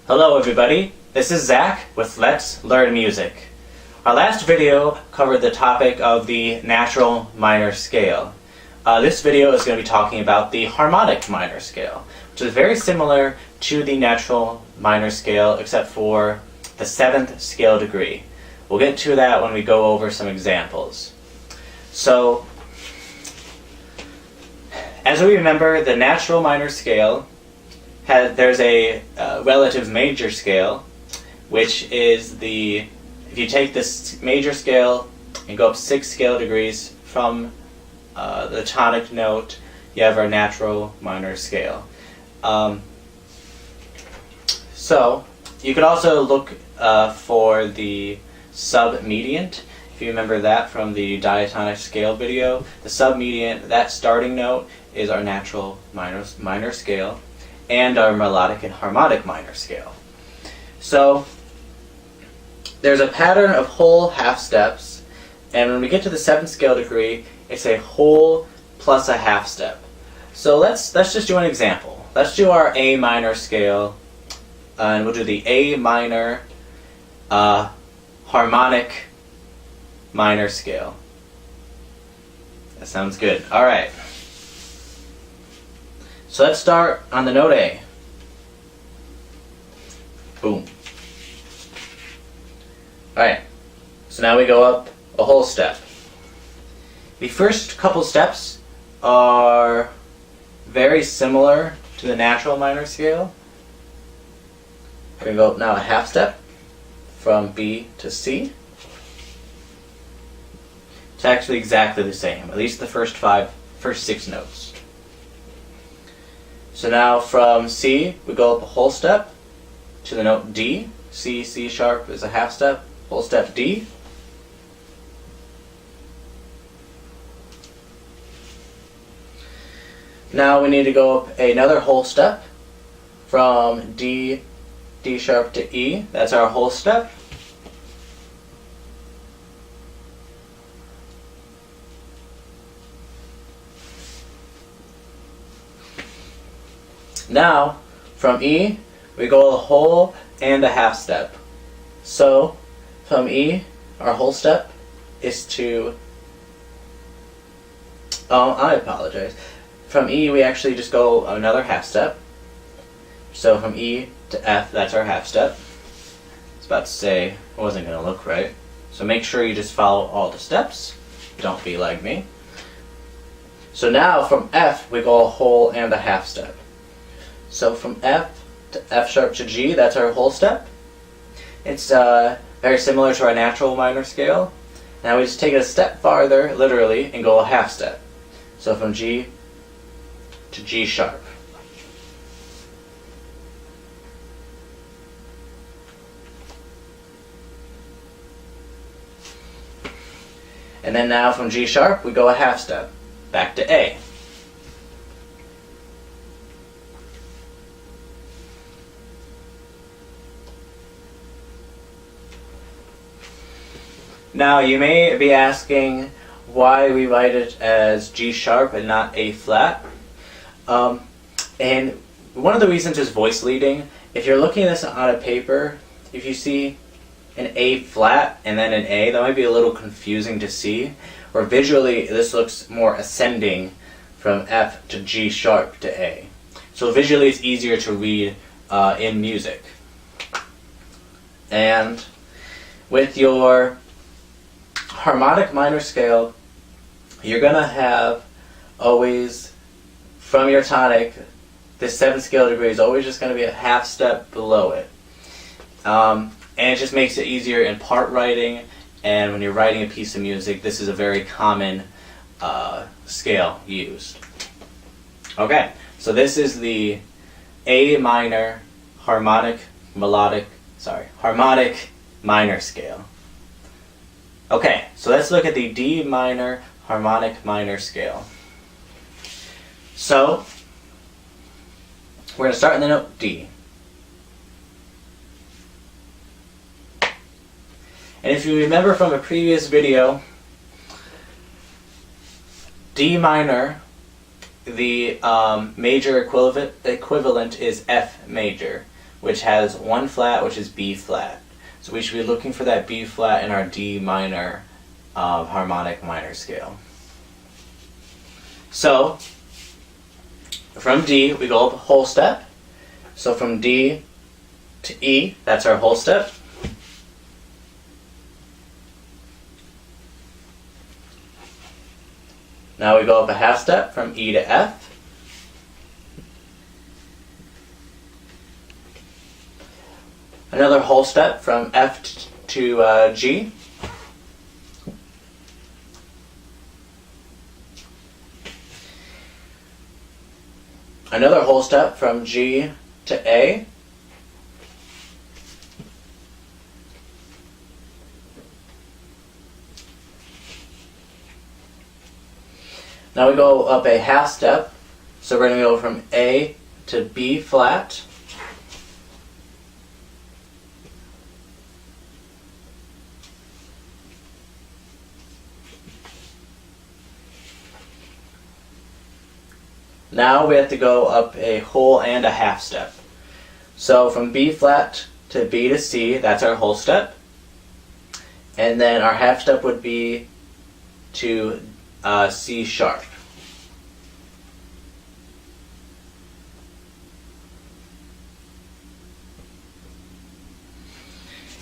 Hello everybody, this is Zach with Let's Learn Music. Our last video covered the topic of the natural minor scale. This video is going to be talking about the harmonic minor scale, which is very similar to the natural minor scale except for the 7th scale degree. We'll get to that when we go over some examples. So, as we remember, the natural minor scale there's a relative major scale, which is if you take this major scale and go up 6 scale degrees from the tonic note, you have our natural minor scale. So you could also look for the submediant. If you remember that from the diatonic scale video, the submediant, that starting note, is our natural minor scale, and our melodic and harmonic minor scale. So there's a pattern of whole half steps, and when we get to the 7th scale degree, it's a whole plus a half step. So let's just do an example. Let's do our A minor scale, and we'll do the A minor harmonic minor scale. That sounds good. All right. So let's start on the note A. Boom. Alright, so now we go up a whole step. The first couple steps are very similar to the natural minor scale. We're going to go up now a half step from B to C. It's actually exactly the same, at least the first 6 notes. So now from C, we go up a whole step to the note D. C, C sharp is a half step, whole step D. Now we need to go up another whole step from D, D sharp to E. That's our whole step. Now, from E, we go a whole and a half step. So, from E, our whole step is to... I apologize. From E, we actually just go another half step. So from E to F, that's our half step. I was about to say, it wasn't going to look right. So make sure you just follow all the steps. Don't be like me. So now, from F, we go a whole and a half step. So from F to F sharp to G, that's our whole step. It's very similar to our natural minor scale. Now we just take it a step farther, literally, and go a half step. So from G to G sharp. And then now from G sharp, we go a half step, back to A. Now you may be asking why we write it as G sharp and not A flat. And one of the reasons is voice leading. If you're looking at this on a paper, if you see an A flat and then an A, that might be a little confusing to see. Or visually, this looks more ascending from F to G sharp to A. So visually it's easier to read in music. And with your harmonic minor scale, you're going to have always, from your tonic, this 7th scale degree is always just going to be a half step below it. And it just makes it easier in part writing, and when you're writing a piece of music, this is a very common scale used. Okay, so this is the A minor harmonic minor scale. Okay, so let's look at the D minor harmonic minor scale. So, we're going to start in the note D. And if you remember from a previous video, D minor, the major equivalent is F major, which has one flat, which is B flat. So we should be looking for that B flat in our D minor harmonic minor scale. So from D, we go up a whole step. So from D to E, that's our whole step. Now we go up a half step from E to F. Another whole step from F to G. Another whole step from G to A. Now we go up a half step, so we're going to go from A to B flat. Now we have to go up a whole and a half step. So from B flat to B to C, that's our whole step. And then our half step would be to C sharp.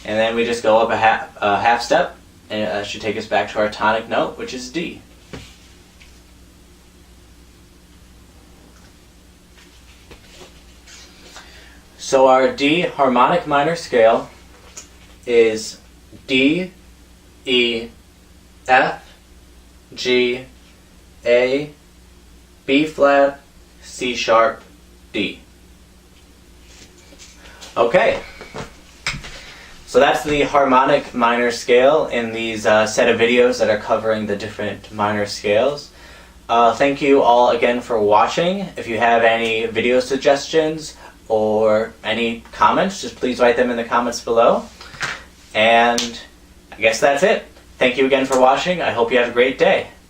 And then we just go up a half step, and it should take us back to our tonic note, which is D. So our D harmonic minor scale is D, E, F, G, A, B flat, C sharp, D. Okay, so that's the harmonic minor scale in these set of videos that are covering the different minor scales. Thank you all again for watching. If you have any video suggestions or any comments, just please write them in the comments below. And I guess that's it. Thank you again for watching. I hope you have a great day.